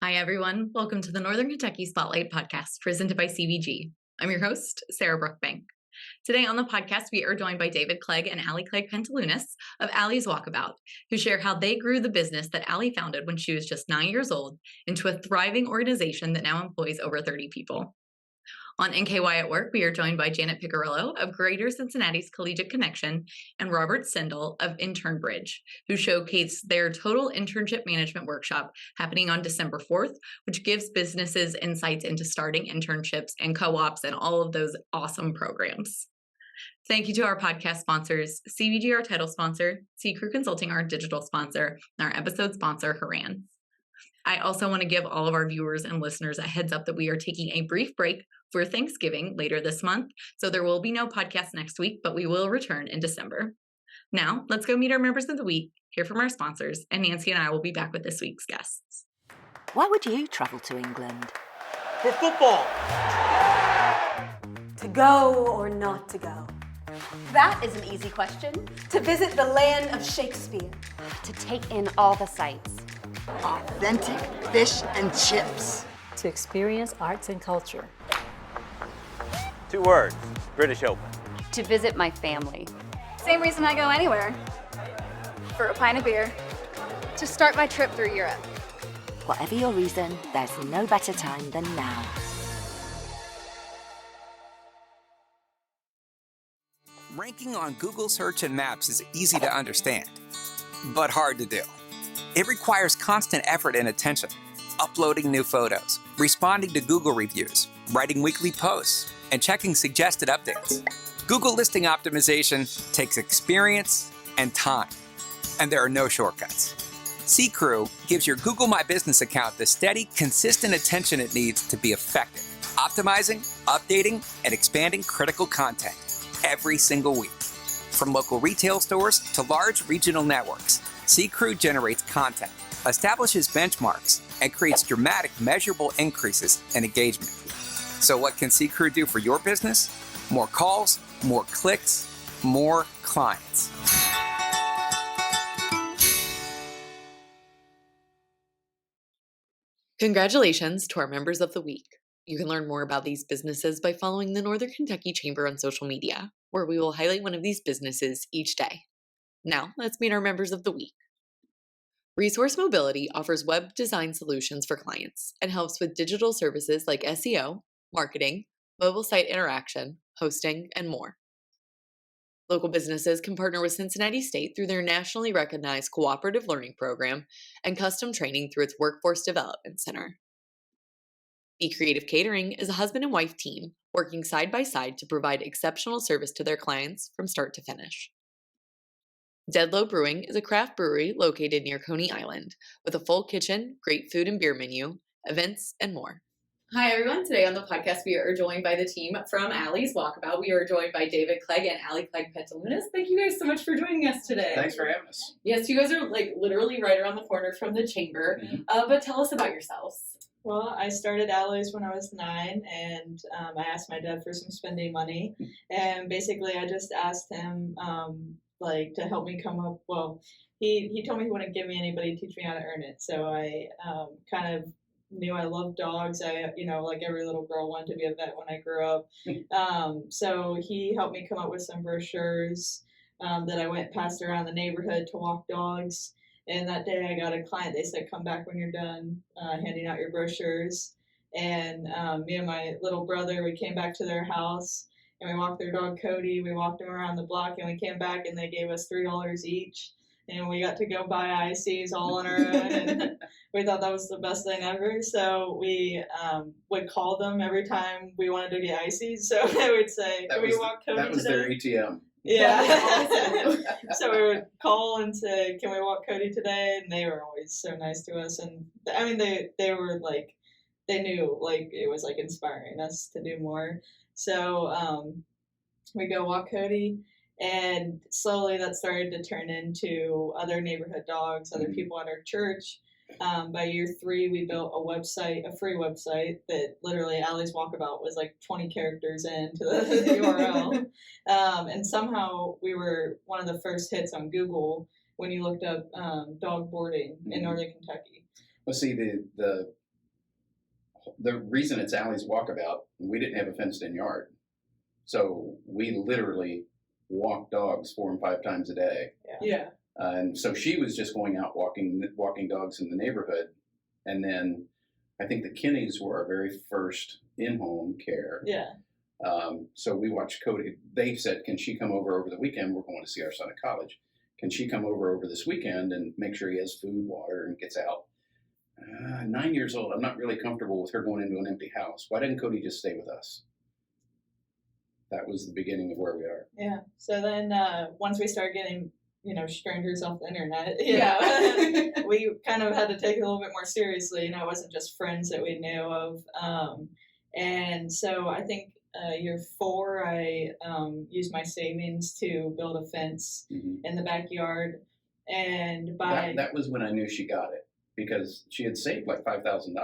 Hi, everyone. Welcome to the Northern Kentucky Spotlight podcast presented by CVG. I'm your host, Sarah Brookbank. Today on the podcast, we are joined by David Clegg and Allie Clegg-Patelunas of Allie's Walkabout, who share how they grew the business that Allie founded when she was just 9 years old into a thriving organization that now employs over 30 people. On NKY Work, we are joined by Janet Piccirillo of Greater Cincinnati's Collegiate Connection and Robert Shindell of Intern Bridge, who showcase their Total Internship Management Workshop happening on December 4th, which gives businesses insights into starting internships and co-ops and all of those awesome programs. Thank you to our podcast sponsors, CVG, our title sponsor, C-Crew Consulting, our digital sponsor, and our episode sponsor, Haran. I also want to give all of our viewers and listeners a heads up that we are taking a brief break for Thanksgiving later this month, so there will be no podcast next week, but we will return in December. Now, let's go meet our members of the week, hear from our sponsors, and Nancy and I will be back with this week's guests. Why would you travel to England? For football. To go or not to go? That is an easy question. To visit the land of Shakespeare. To take in all the sights. Authentic fish and chips. To experience arts and culture. 2 words, British Open. To visit my family. Same reason I go anywhere. For a pint of beer. To start my trip through Europe. Whatever your reason, there's no better time than now. Ranking on Google Search and Maps is easy to understand, but hard to do. It requires constant effort and attention, uploading new photos, responding to Google reviews, writing weekly posts, and checking suggested updates. Google listing optimization takes experience and time, and there are no shortcuts. C-Crew gives your Google My Business account the steady, consistent attention it needs to be effective, optimizing, updating, and expanding critical content every single week. From local retail stores to large regional networks, C-Crew generates content, establishes benchmarks, and creates dramatic, measurable increases in engagement. So what can C-Crew do for your business? More calls, more clicks, more clients. Congratulations to our members of the week. You can learn more about these businesses by following the Northern Kentucky Chamber on social media, where we will highlight one of these businesses each day. Now, let's meet our members of the week. Resource Mobility offers web design solutions for clients and helps with digital services like SEO, marketing, mobile site interaction, hosting, and more. Local businesses can partner with Cincinnati State through their nationally recognized cooperative learning program and custom training through its Workforce Development Center. Be Creative Catering is a husband and wife team working side by side to provide exceptional service to their clients from start to finish. Deadlow Brewing is a craft brewery located near Coney Island with a full kitchen, great food and beer menu, events, and more. Hi, everyone. Today on the podcast, we are joined by the team from Allie's Walkabout. We are joined by David Clegg and Allie Clegg-Patelunas. Thank you guys so much for joining us today. Thanks for having us. Yes, you guys are literally right around the corner from the chamber, but tell us about yourselves. Well, I started Allie's when I was 9, and I asked my dad for some spending money, and basically I just asked him to help me come up. Well, he told me he wouldn't give me anybody to teach me how to earn it, so I kind of knew I loved dogs. I, like every little girl, wanted to be a vet when I grew up. So he helped me come up with some brochures that I went passed around the neighborhood to walk dogs. And that day I got a client. They said, come back when you're done handing out your brochures. And me and my little brother, we came back to their house and we walked their dog Cody. We walked him around the block and we came back and they gave us $3 each. And we got to go buy ICs all on our own. And we thought that was the best thing ever. So we would call them every time we wanted to get ICs. So they would say, can we walk Cody today? That was their ATM. Yeah. So we would call and say, can we walk Cody today? And they were always so nice to us. And I mean, they were they knew it was inspiring us to do more. So we go walk Cody. And slowly that started to turn into other neighborhood dogs, other people at our church. By year 3, we built a free website that literally Allie's Walkabout was 20 characters into the URL. And somehow we were one of the first hits on Google when you looked up dog boarding in Northern Kentucky. Well, see, the the reason it's Allie's Walkabout, we didn't have a fenced-in yard. So we literally walked dogs 4 and 5 times a day. Yeah. And so she was just going out walking dogs in the neighborhood. And then I think the Kinneys were our very first in-home care. Yeah. So we watched Cody. They said, can she come over the weekend? We're going to see our son at college. Can she come over this weekend and make sure he has food, water, and gets out? 9 years old. I'm not really comfortable with her going into an empty house. Why didn't Cody just stay with us? That was the beginning of where we are. Yeah. So then once we started getting, strangers off the internet, we kind of had to take it a little bit more seriously. It wasn't just friends that we knew of. And so I think year 4, I used my savings to build a fence in the backyard. And that was when I knew she got it, because she had saved like $5,000.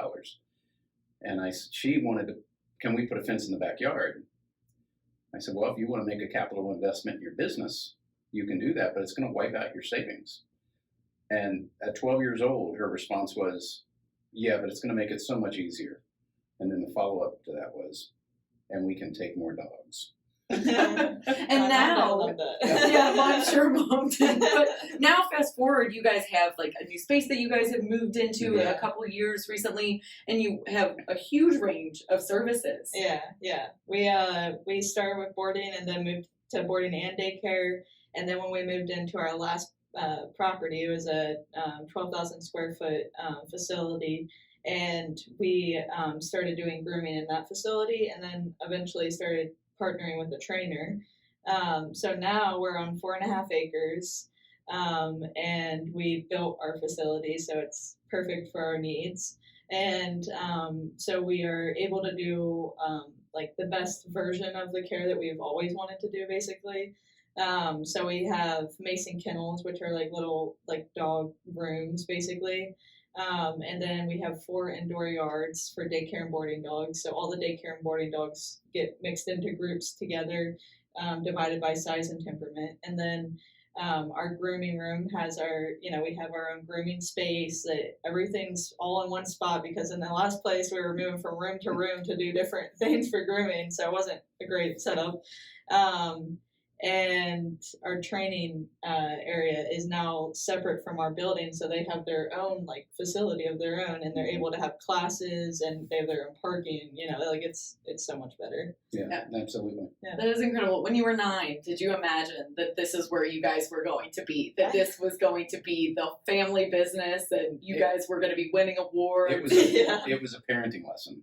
And she wanted to, can we put a fence in the backyard? I said, well, if you want to make a capital investment in your business, you can do that, but it's going to wipe out your savings. And at 12 years old, her response was, yeah, but it's going to make it so much easier. And then the follow-up to that was, and we can take more dogs. And now, I'm sure Mom did. But now, fast forward, you guys have like a new space that you guys have moved into a couple of years recently, and you have a huge range of services. Yeah. We started with boarding and then moved to boarding and daycare, and then when we moved into our last property, it was a 12,000 square foot facility. And we started doing grooming in that facility, and then eventually started partnering with a trainer. So now we're on 4.5 acres, and we built our facility, so it's perfect for our needs. And so we are able to do like the best version of the care that we've always wanted to do, basically. So we have Mason kennels, which are like little dog rooms, basically. And then we have 4 indoor yards for daycare and boarding dogs. So all the daycare and boarding dogs get mixed into groups together, divided by size and temperament. And then our grooming room has we have our own grooming space. Everything's all in one spot, because in the last place we were moving from room to room to do different things for grooming. So it wasn't a great setup. And our training area is now separate from our building, so they have their own facility of their own, and they're able to have classes, and they have their own parking. It's so much better. Yeah. Absolutely. Yeah. That is incredible. When you were 9, did you imagine that this is where you guys were going to be? That this was going to be the family business, and you guys were going to be winning awards? It was a parenting lesson.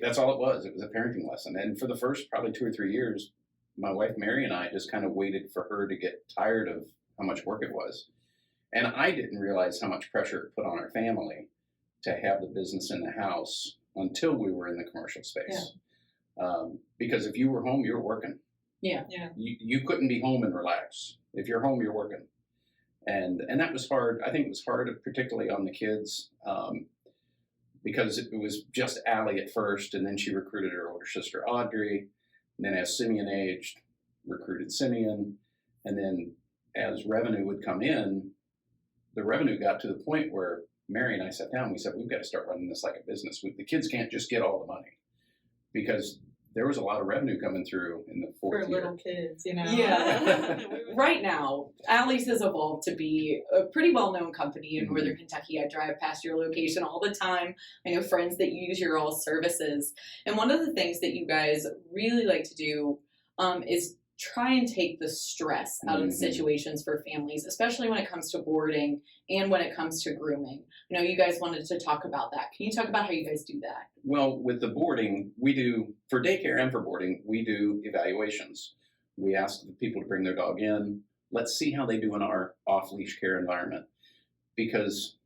That's all it was. It was a parenting lesson, and for the first probably 2 or 3 years, my wife Mary and I just kind of waited for her to get tired of how much work it was. And I didn't realize how much pressure it put on our family to have the business in the house until we were in the commercial space. Yeah. Because if you were home, you were working. Yeah. You couldn't be home and relax. If you're home, you're working. And that was hard. I think it was hard, particularly on the kids, because it was just Allie at first, and then she recruited her older sister Audrey. And then as Simeon aged, recruited Simeon. And then as revenue would come in, the revenue got to the point where Mary and I sat down and we said, we've got to start running this like a business. The kids can't just get all the money, because there was a lot of revenue coming through in the 4th year. For little kids, Yeah. Right now, Allie's has evolved to be a pretty well-known company in Northern Kentucky. I drive past your location all the time. I know friends that use your all services. And one of the things that you guys really like to do is try and take the stress out of the situations for families, especially when it comes to boarding and when it comes to grooming. I know you guys wanted to talk about that. Can you talk about how you guys do that? Well, with the boarding, we do, for daycare and for boarding, we do evaluations. We ask the people to bring their dog in. Let's see how they do in our off-leash care environment, because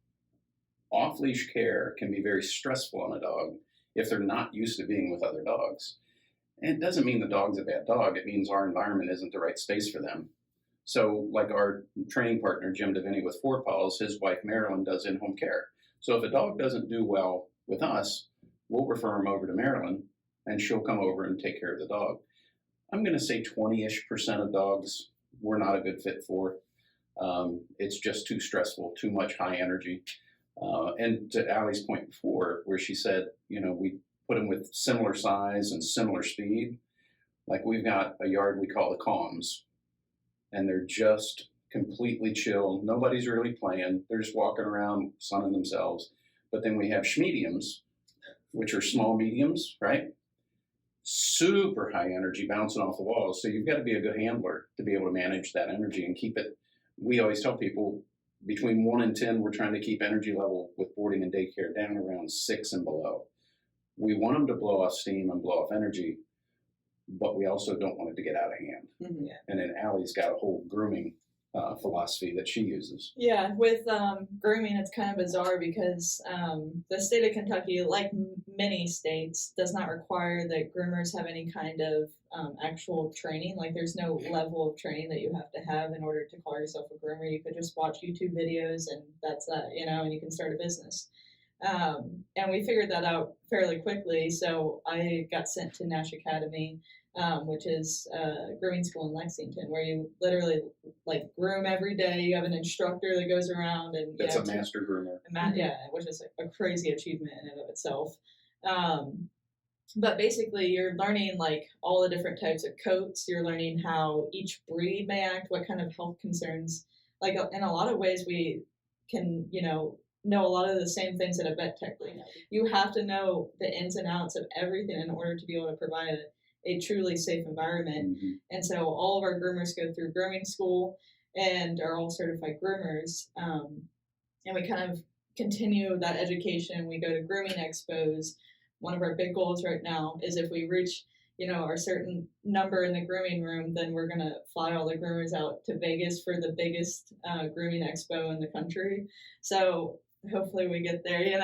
off-leash care can be very stressful on a dog if they're not used to being with other dogs. And it doesn't mean the dog's a bad dog. It means our environment isn't the right space for them. So like our training partner, Jim Deviney with 4 Paws, his wife Marilyn does in-home care. So if a dog doesn't do well with us, we'll refer him over to Marilyn, and she'll come over and take care of the dog. I'm going to say 20-ish% of dogs we're not a good fit for. It's just too stressful, too much high energy. And to Allie's point before, where she said, we put them with similar size and similar speed. Like we've got a yard we call the calms, and they're just completely chill. Nobody's really playing. They're just walking around sunning themselves. But then we have schmediums, which are small mediums, right? Super high energy bouncing off the walls. So you've got to be a good handler to be able to manage that energy and keep it. We always tell people between 1 and 10, we're trying to keep energy level with boarding and daycare down around 6 and below. We want them to blow off steam and blow off energy, but we also don't want it to get out of hand. Mm-hmm. And then Allie's got a whole grooming philosophy that she uses. Yeah, with grooming, it's kind of bizarre because the state of Kentucky, like many states, does not require that groomers have any kind of actual training. Like there's no level of training that you have to have in order to call yourself a groomer. You could just watch YouTube videos and that's that, and you can start a business. And we figured that out fairly quickly. So I got sent to Nash Academy, which is a grooming school in Lexington, where you literally groom every day. You have an instructor that goes around and that's a master groomer. Yeah, which is a crazy achievement in and of itself. But basically, you're learning all the different types of coats. You're learning how each breed may act, what kind of health concerns. In a lot of ways, we can know a lot of the same things that a vet tech would. You have to know the ins and outs of everything in order to be able to provide a truly safe environment. Mm-hmm. And so all of our groomers go through grooming school and are all certified groomers. And we kind of continue that education. We go to grooming expos. One of our big goals right now is if we reach, our certain number in the grooming room, then we're going to fly all the groomers out to Vegas for the biggest grooming expo in the country. So hopefully we get there,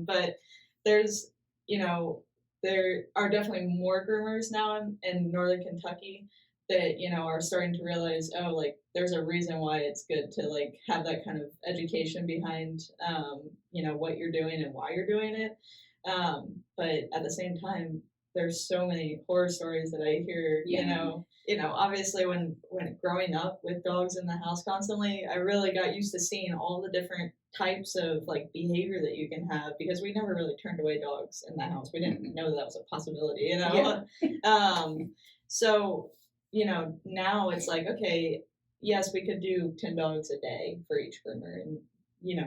but there's, there are definitely more groomers now in Northern Kentucky that, are starting to realize, there's a reason why it's good to have that kind of education behind, what you're doing and why you're doing it. But at the same time, there's so many horror stories that I hear, obviously when growing up with dogs in the house constantly, I really got used to seeing all the different types of behavior that you can have, because we never really turned away dogs in the house. We didn't know that was a possibility, So, now it's okay, yes, we could do 10 dogs a day for each groomer and,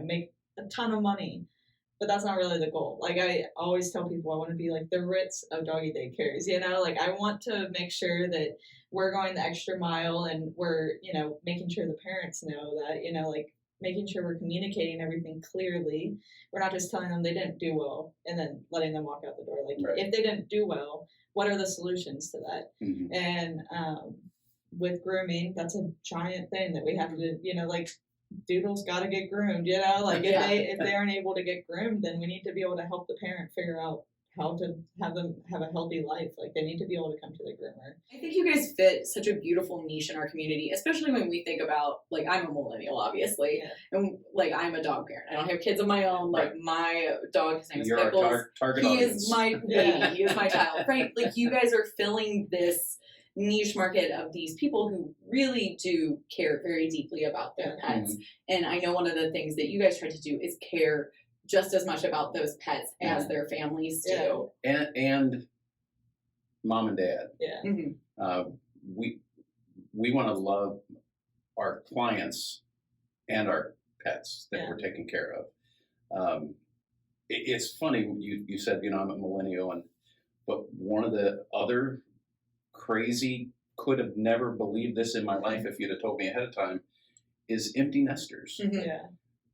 make a ton of money. But that's not really the goal. I always tell people I want to be the Ritz of doggy daycares, I want to make sure that we're going the extra mile and we're, making sure the parents know that, making sure we're communicating everything clearly. We're not just telling them they didn't do well and then letting them walk out the door. Right. If they didn't do well, what are the solutions to that? Mm-hmm. And with grooming, that's a giant thing that we have to, Doodle's got to get groomed, if they aren't able to get groomed, then we need to be able to help the parent figure out how to have them have a healthy life. They need to be able to come to the groomer. I think you guys fit such a beautiful niche in our community, especially when we think about, I'm a millennial, obviously, and I'm a dog parent. I don't have kids of my own. Right. My dog, his name is You're Pickles. Our target he audience. is my baby. He is my child, right? You guys are filling this niche market of these people who really do care very deeply about their pets. Mm-hmm. And I know one of the things that you guys try to do is care just as much about those pets as their families do. And mom and dad. Yeah. Mm-hmm. We want to love our clients and our pets that we're taking care of. It's funny, you said, I'm a millennial, but one of the other crazy, could have never believed this in my life if you'd have told me ahead of time, is empty nesters. Mm-hmm. Yeah.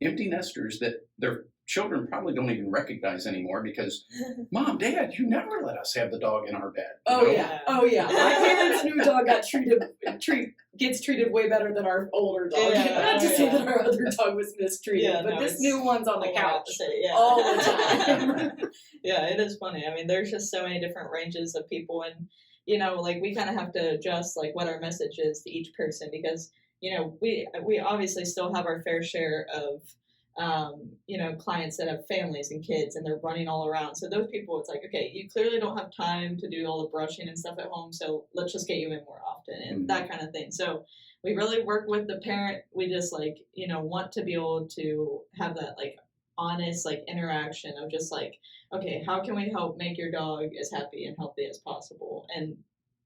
Empty nesters that their children probably don't even recognize anymore because, Mom, Dad, you never let us have the dog in our bed. Yeah. My parents' new dog gets treated way better than our older dog. Not to say that our other dog was mistreated, but this new one's on the couch all the time. Yeah, it is funny. I mean, there's just so many different ranges of people, and we kind of have to adjust what our message is to each person, because we obviously still have our fair share of clients that have families and kids and they're running all around. So those people, it's okay, you clearly don't have time to do all the brushing and stuff at home, so let's just get you in more often and that kind of thing. So we really work with the parent. We just want to be able to have that honest like interaction of just like, okay, how can we help make your dog as happy and healthy as possible?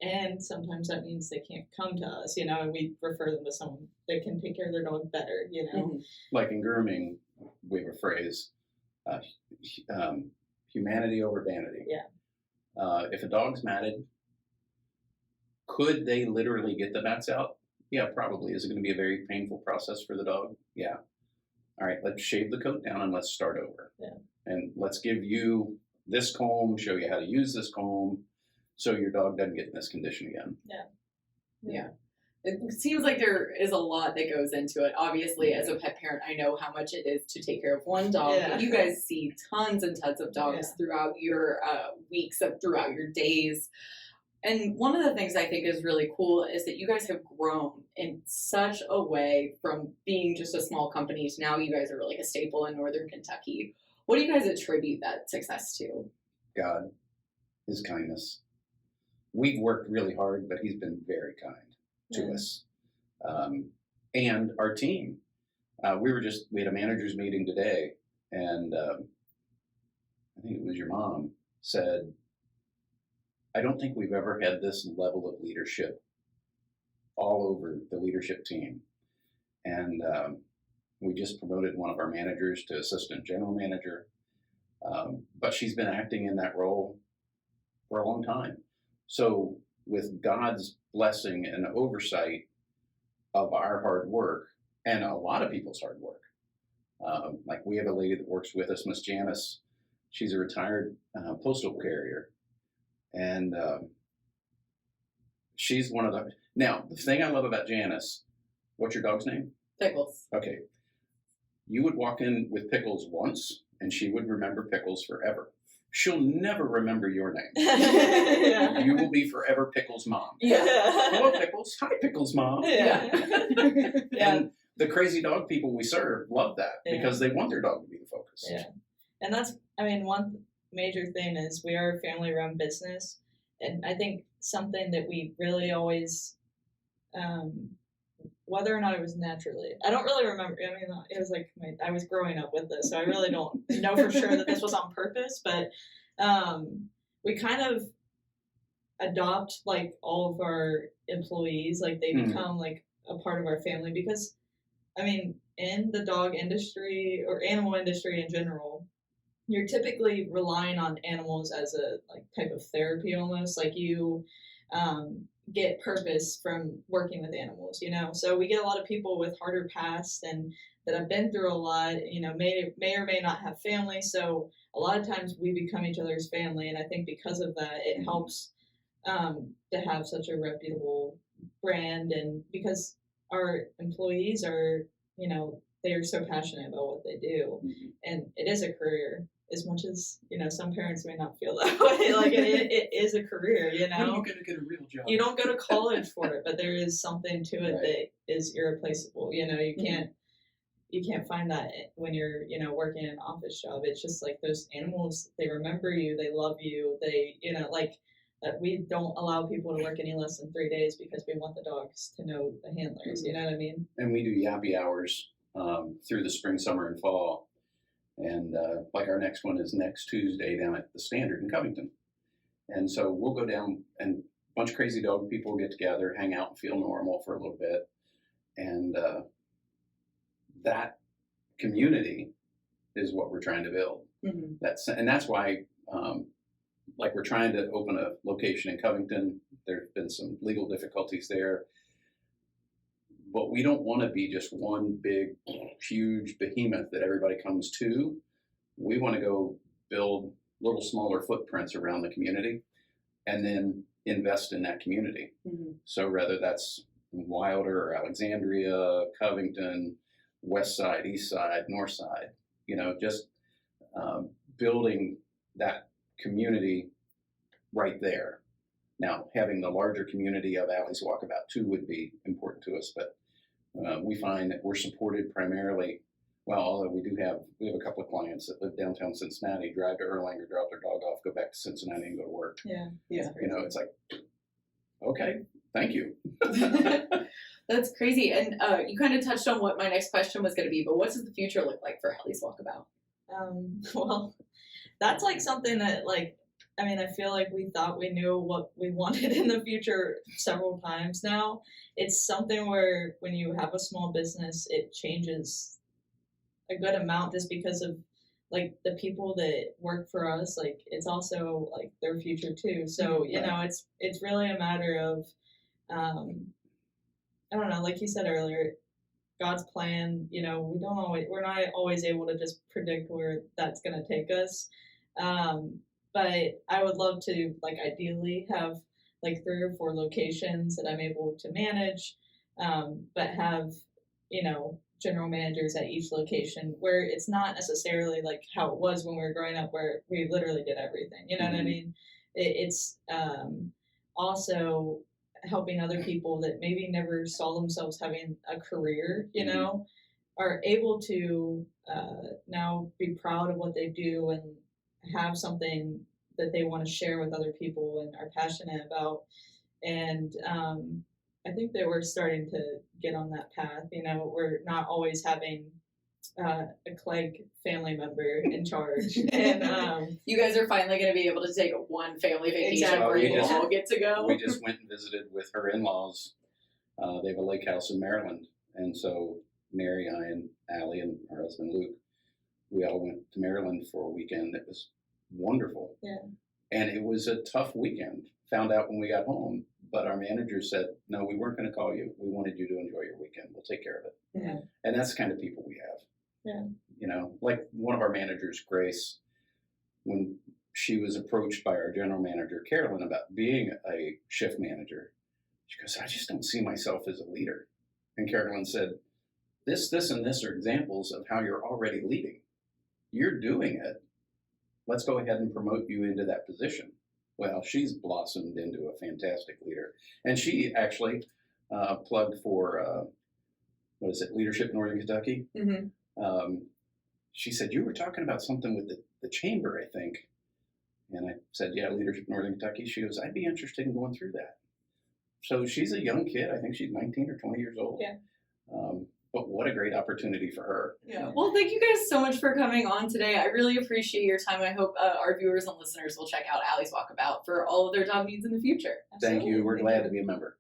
And sometimes that means they can't come to us, you know, and we refer them to someone that can take care of their dog better, you know. Like in grooming, we have a phrase, humanity over vanity. Yeah. If a dog's matted, could they literally get the mats out? Yeah, probably. Is it going to be a very painful process for the dog? Yeah. All right, let's shave the coat down and let's start over. Yeah. And let's give you this comb, show you how to use this comb, so your dog doesn't get in this condition again. Yeah. It seems like there is a lot that goes into it. Obviously, as a pet parent, I know how much it is to take care of one dog. Yeah. But you guys see tons and tons of dogs throughout your weeks, throughout your days. And one of the things I think is really cool is that you guys have grown in such a way from being just a small company to now you guys are like a staple in Northern Kentucky. What do you guys attribute that success to? God, his kindness. We've worked really hard, but he's been very kind to us. And our team. We had a manager's meeting today, and I think it was your mom said, I don't think we've ever had this level of leadership all over the leadership team. And we just promoted one of our managers to assistant general manager. But she's been acting in that role for a long time. So with God's blessing and oversight of our hard work, and a lot of people's hard work, like we have a lady that works with us, Miss Janice. She's a retired postal carrier. And she's one of the... Now, the thing I love about Janice, what's your dog's name? Pickles. Okay. You would walk in with Pickles once, and she would remember Pickles forever. She'll never remember your name. Yeah. You will be forever Pickles' mom. Yeah. Hello, Pickles. Hi, Pickles' mom. Yeah. And the crazy dog people we serve love that because they want their dog to be the focus. Yeah. And that's, I mean, one major thing is we are a family-run business, and I think something that we really always, whether or not it was naturally, I don't really remember. I mean, it was like I was growing up with this, so I really don't know for sure that this was on purpose. But we kind of adopt like all of our employees, like they become like a part of our family because, I mean, in the dog industry or animal industry in general, you're typically relying on animals as a like type of therapy almost, like you get purpose from working with animals, you know. So we get a lot of people with harder past and that have been through a lot, you know, may or may not have family. So a lot of times we become each other's family, and I think because of that, it helps to have such a reputable brand, and because our employees are, you know, they are so passionate about what they do, and it is a career. As much as, you know, some parents may not feel that way, like it is a career, you know. When are you going to get a real job? You don't go to college for it, but there is something to it that is irreplaceable. You know, you can't find that when you're, you know, working an office job. It's just like those animals, they remember you, they love you, they, you know, like that we don't allow people to work any less than 3 days because we want the dogs to know the handlers, you know what I mean? And we do yappy hours through the spring, summer, and fall. And like our next one is next Tuesday down at the Standard in Covington. And so we'll go down and a bunch of crazy dog people get together, hang out and feel normal for a little bit. And that community is what we're trying to build. That's why like we're trying to open a location in Covington. There's been some legal difficulties there. But we don't want to be just one big, huge behemoth that everybody comes to. We want to go build little smaller footprints around the community and then invest in that community. So whether that's Wilder or Alexandria, Covington, West Side, East Side, North Side, you know, just building that community right there. Now, having the larger community of Allie's Walkabout too would be important to us, but we find that we're supported primarily, well, although we have a couple of clients that live downtown Cincinnati, drive to Erlanger, drop their dog off, go back to Cincinnati and go to work. Yeah. You know, it's like, okay, thank you. That's crazy. And you kind of touched on what my next question was going to be, but what does the future look like for Allie's Walkabout? Well, that's like something that I feel like we thought we knew what we wanted in the future several times now. It's something where when you have a small business, it changes a good amount just because of like the people that work for us. Like it's also like their future too. So, you know, it's really a matter of, I don't know, like you said earlier, God's plan, you know, we're not always able to just predict where that's going to take us. But I would love to, like, ideally have like 3 or 4 locations that I'm able to manage, but have, you know, general managers at each location where it's not necessarily like how it was when we were growing up, where we literally did everything. You know what I mean? It's also helping other people that maybe never saw themselves having a career, you know, are able to now be proud of what they do and have something that they want to share with other people and are passionate about. And I think that we're starting to get on that path. You know, we're not always having a Clegg family member in charge. And you guys are finally going to be able to take one family vacation where you all get to go. We just went and visited with her in-laws. They have a lake house in Maryland. And so Mary, I, and Allie, and her husband Luke, we all went to Maryland for a weekend. It was wonderful. Yeah. And it was a tough weekend. Found out when we got home. But our manager said, no, we weren't going to call you. We wanted you to enjoy your weekend. We'll take care of it. Yeah. And that's the kind of people we have. Yeah. You know, like one of our managers, Grace, when she was approached by our general manager, Carolyn, about being a shift manager, she goes, I just don't see myself as a leader. And Carolyn said, this, and this are examples of how you're already leading. You're doing it. Let's go ahead and promote you into that position. Well, she's blossomed into a fantastic leader. And she actually plugged for, Leadership Northern Kentucky. She said, you were talking about something with the chamber, I think. And I said, yeah, Leadership Northern Kentucky. She goes, I'd be interested in going through that. So she's a young kid. I think she's 19 or 20 years old. Yeah. But what a great opportunity for her. Yeah. Well, thank you guys so much for coming on today. I really appreciate your time. I hope our viewers and listeners will check out Allie's Walkabout for all of their job needs in the future. Thank you. We're glad to be a member.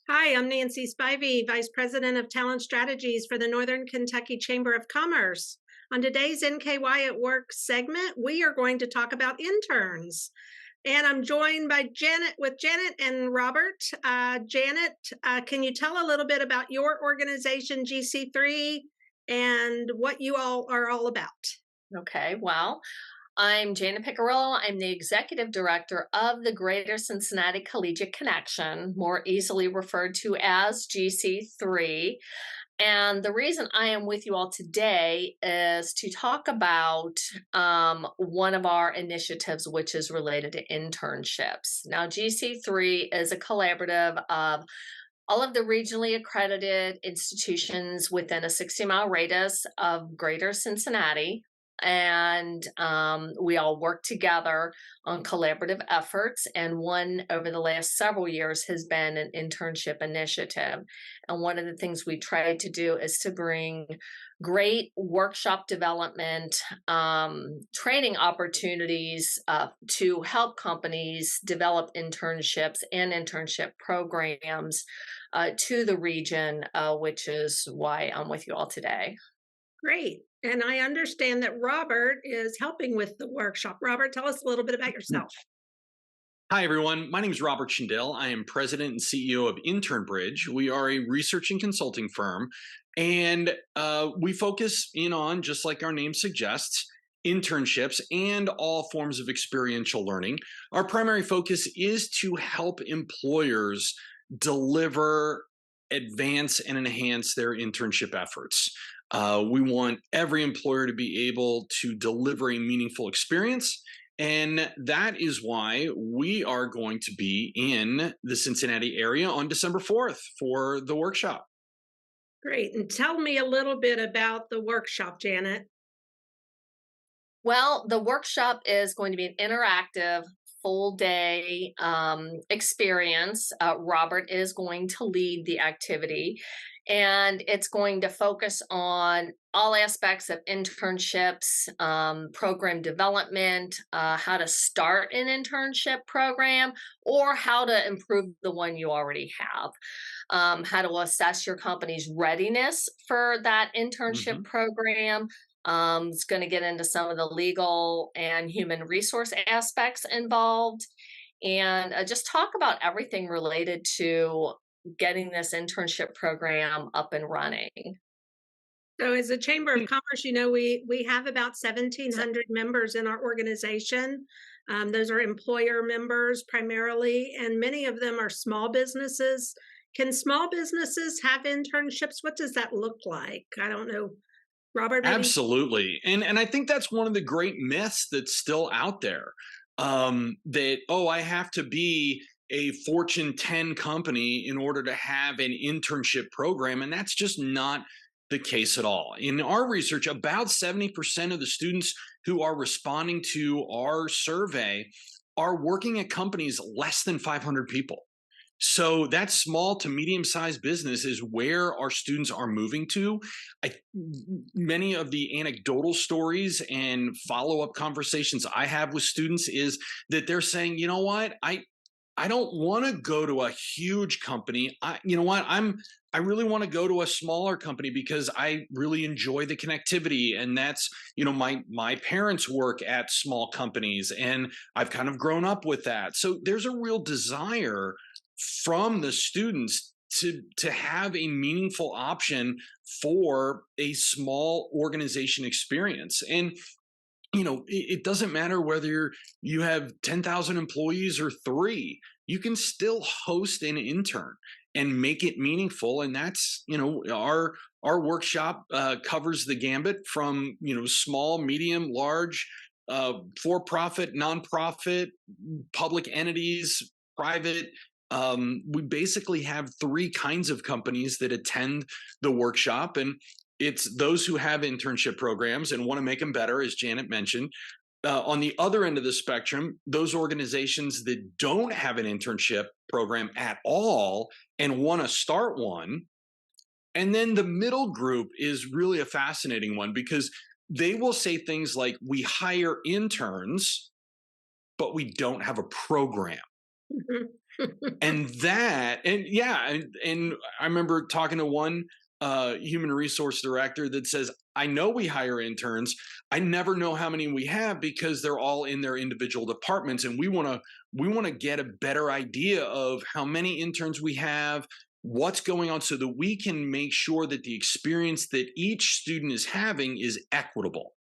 Hi, I'm Nancy Spivey, Vice President of Talent Strategies for the Northern Kentucky Chamber of Commerce. On today's NKY at Work segment, we are going to talk about interns. And I'm joined by Janet and Robert. Janet, can you tell a little bit about your organization, GC3, and what you all are all about? Okay, well, I'm Janet Piccirillo. I'm the Executive Director of the Greater Cincinnati Collegiate Connection, more easily referred to as GC3. And the reason I am with you all today is to talk about one of our initiatives, which is related to internships. Now, GC3 is a collaborative of all of the regionally accredited institutions within a 60-mile radius of Greater Cincinnati. And we all work together on collaborative efforts. And one over the last several years has been an internship initiative. And one of the things we tried to do is to bring great workshop development, training opportunities to help companies develop internships and internship programs to the region, which is why I'm with you all today. Great. And I understand that Robert is helping with the workshop. Robert, tell us a little bit about yourself. Hi, everyone. My name is Robert Shindell. I am president and CEO of Intern Bridge. We are a research and consulting firm, and we focus in on, just like our name suggests, internships and all forms of experiential learning. Our primary focus is to help employers deliver, advance, and enhance their internship efforts. We want every employer to be able to deliver a meaningful experience, and that is why we are going to be in the Cincinnati area on December 4th for the workshop. Great. And tell me a little bit about the workshop, Janet. Well, the workshop is going to be an interactive full day experience. Robert is going to lead the activity. And it's going to focus on all aspects of internships, program development, how to start an internship program, or how to improve the one you already have, how to assess your company's readiness for that internship program. It's going to get into some of the legal and human resource aspects involved, and just talk about everything related to getting this internship program up and running. So as a Chamber of Commerce, we have about 1,700 members in our organization. Those are employer members primarily, and many of them are small businesses. Can small businesses have internships? What does that look like? I don't know. Robert? Maybe? Absolutely. And I think that's one of the great myths that's still out there. That, I have to be a Fortune 10 company in order to have an internship program. And that's just not the case at all. In our research, about 70% of the students who are responding to our survey are working at companies less than 500 people. So that small to medium-sized business is where our students are moving to. Many of the anecdotal stories and follow-up conversations I have with students is that they're saying, you know what, I don't want to go to a huge company. I really want to go to a smaller company because I really enjoy the connectivity. And that's, my parents work at small companies and I've kind of grown up with that. So there's a real desire from the students to have a meaningful option for a small organization experience. And it doesn't matter whether you have 10,000 employees or 3, you can still host an intern and make it meaningful. And that's, our workshop covers the gambit from, small, medium, large, for-profit, nonprofit, public entities, private. We basically have 3 kinds of companies that attend the workshop, and it's those who have internship programs and want to make them better, as Janet mentioned. On the other end of the spectrum, those organizations that don't have an internship program at all and want to start one. And then the middle group is really a fascinating one because they will say things like, we hire interns, but we don't have a program. And I remember talking to one human resource director that says, I know we hire interns. I never know how many we have because they're all in their individual departments. And we want to get a better idea of how many interns we have, what's going on, so that we can make sure that the experience that each student is having is equitable.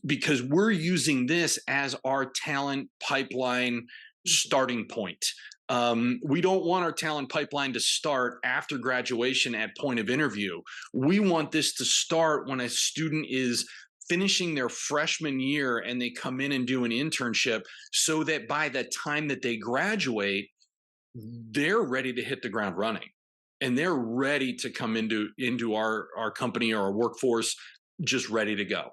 Because we're using this as our talent pipeline starting point. We don't want our talent pipeline to start after graduation at point of interview. We want this to start when a student is finishing their freshman year and they come in and do an internship, so that by the time that they graduate, they're ready to hit the ground running and they're ready to come into our company or our workforce just ready to go.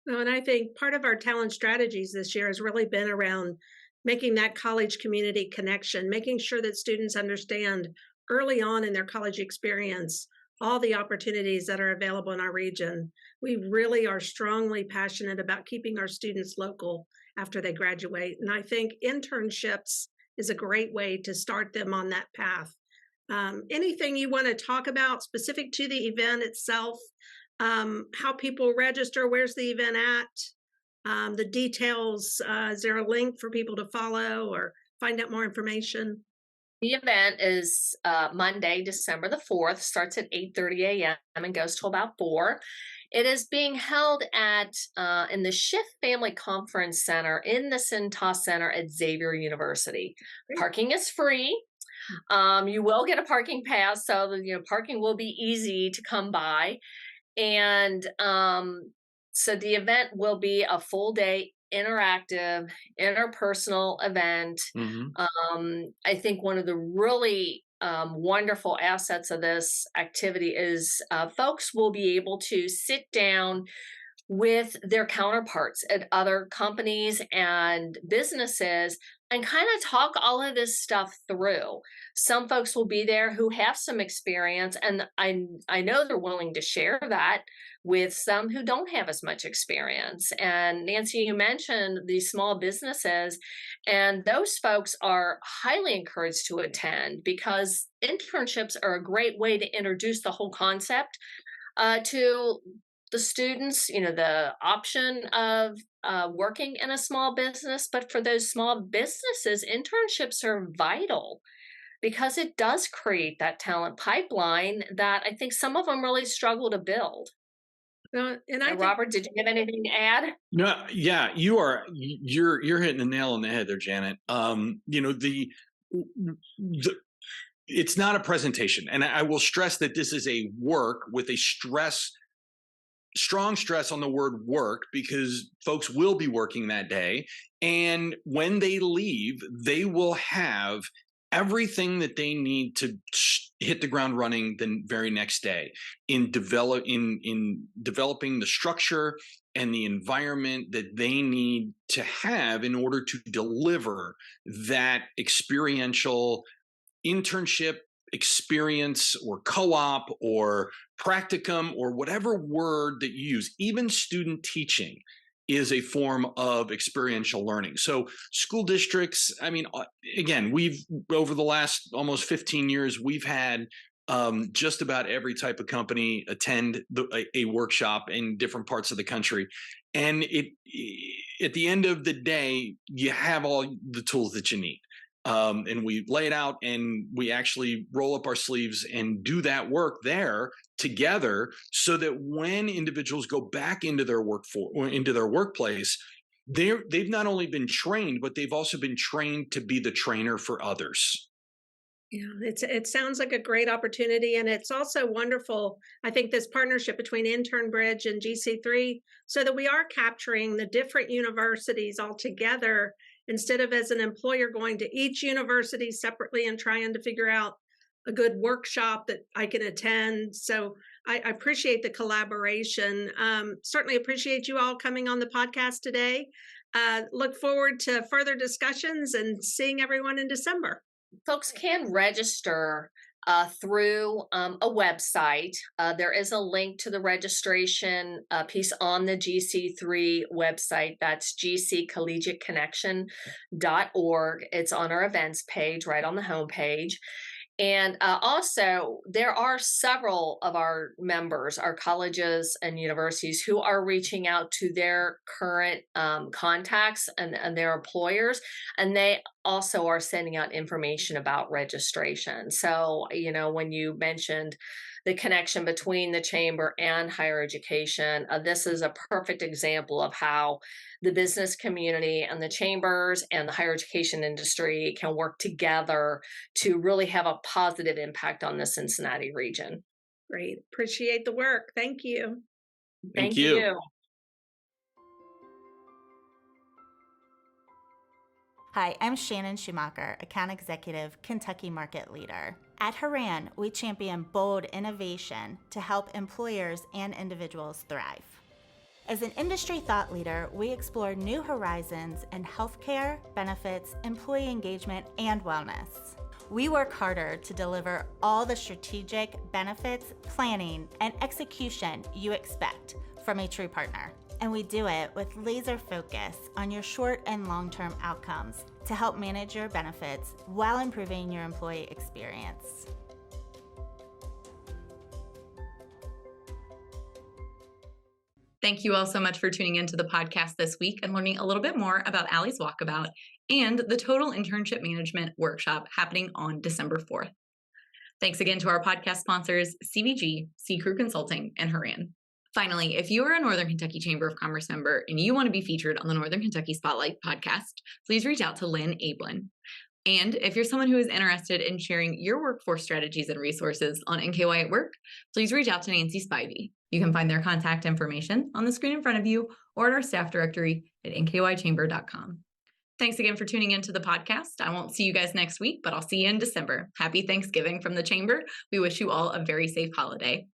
Well, and I think part of our talent strategies this year has really been around making that college community connection, making sure that students understand early on in their college experience all the opportunities that are available in our region. We really are strongly passionate about keeping our students local after they graduate. And I think internships is a great way to start them on that path. Anything you want to talk about specific to the event itself, how people register, where's the event at? The details, is there a link for people to follow or find out more information? The event is Monday, December the 4th, starts at 8:30 a.m. and goes till about 4. It is being held at in the Schiff Family Conference Center in the Cintas Center at Xavier University. Great. Parking is free. You will get a parking pass, so parking will be easy to come by. And so the event will be a full day interactive, interpersonal event. Mm-hmm. I think one of the really wonderful assets of this activity is folks will be able to sit down with their counterparts at other companies and businesses and kind of talk all of this stuff through. Some folks will be there who have some experience, and I know they're willing to share that with some who don't have as much experience. And Nancy, you mentioned these small businesses, and those folks are highly encouraged to attend because internships are a great way to introduce the whole concept to the students, the option of working in a small business. But for those small businesses, internships are vital because it does create that talent pipeline that I think some of them really struggle to build. Robert, did you have anything to add? No, yeah, you're hitting the nail on the head there, Janet. It's not a presentation, and I will stress that this is a work with a strong stress on the word work, because folks will be working that day, and when they leave, they will have everything that they need to hit the ground running the very next day in developing the structure and the environment that they need to have in order to deliver that experiential internship experience or co-op or practicum or whatever word that you use. Even student teaching is a form of experiential learning. So school districts, again, we've, over the last almost 15 years, we've had just about every type of company attend a workshop in different parts of the country. And at the end of the day, you have all the tools that you need. And we lay it out, and we actually roll up our sleeves and do that work there together, so that when individuals go back into their workplace, they've not only been trained, but they've also been trained to be the trainer for others. Yeah, it sounds like a great opportunity, and it's also wonderful, I think, this partnership between Intern Bridge and GC3, so that we are capturing the different universities all together, instead of as an employer going to each university separately and trying to figure out a good workshop that I can attend. So I appreciate the collaboration. Certainly appreciate you all coming on the podcast today. Look forward to further discussions and seeing everyone in December. Folks can register through a website. There is a link to the registration piece on the GC3 website. That's gccollegiateconnection.org. It's on our events page, right on the homepage. And also, there are several of our members, our colleges and universities, who are reaching out to their current contacts and their employers, and they also are sending out information about registration. So, when you mentioned the connection between the chamber and higher education, this is a perfect example of how the business community and the chambers and the higher education industry can work together to really have a positive impact on the Cincinnati region. Great. Appreciate the work. Thank you. Thank you. Hi, I'm Shannon Schumacher, Account Executive, Kentucky Market Leader. At Haran, we champion bold innovation to help employers and individuals thrive. As an industry thought leader, we explore new horizons in healthcare, benefits, employee engagement, and wellness. We work harder to deliver all the strategic benefits, planning, and execution you expect from a true partner. And we do it with laser focus on your short and long-term outcomes to help manage your benefits while improving your employee experience. Thank you all so much for tuning into the podcast this week and learning a little bit more about Allie's Walkabout and the Total Internship Management Workshop happening on December 4th. Thanks again to our podcast sponsors, CVG, C Crew Consulting, and Haran. Finally, if you are a Northern Kentucky Chamber of Commerce member and you want to be featured on the Northern Kentucky Spotlight podcast, please reach out to Lynn Ablin. And if you're someone who is interested in sharing your workforce strategies and resources on NKY at Work, please reach out to Nancy Spivey. You can find their contact information on the screen in front of you or at our staff directory at nkychamber.com. Thanks again for tuning into the podcast. I won't see you guys next week, but I'll see you in December. Happy Thanksgiving from the Chamber. We wish you all a very safe holiday.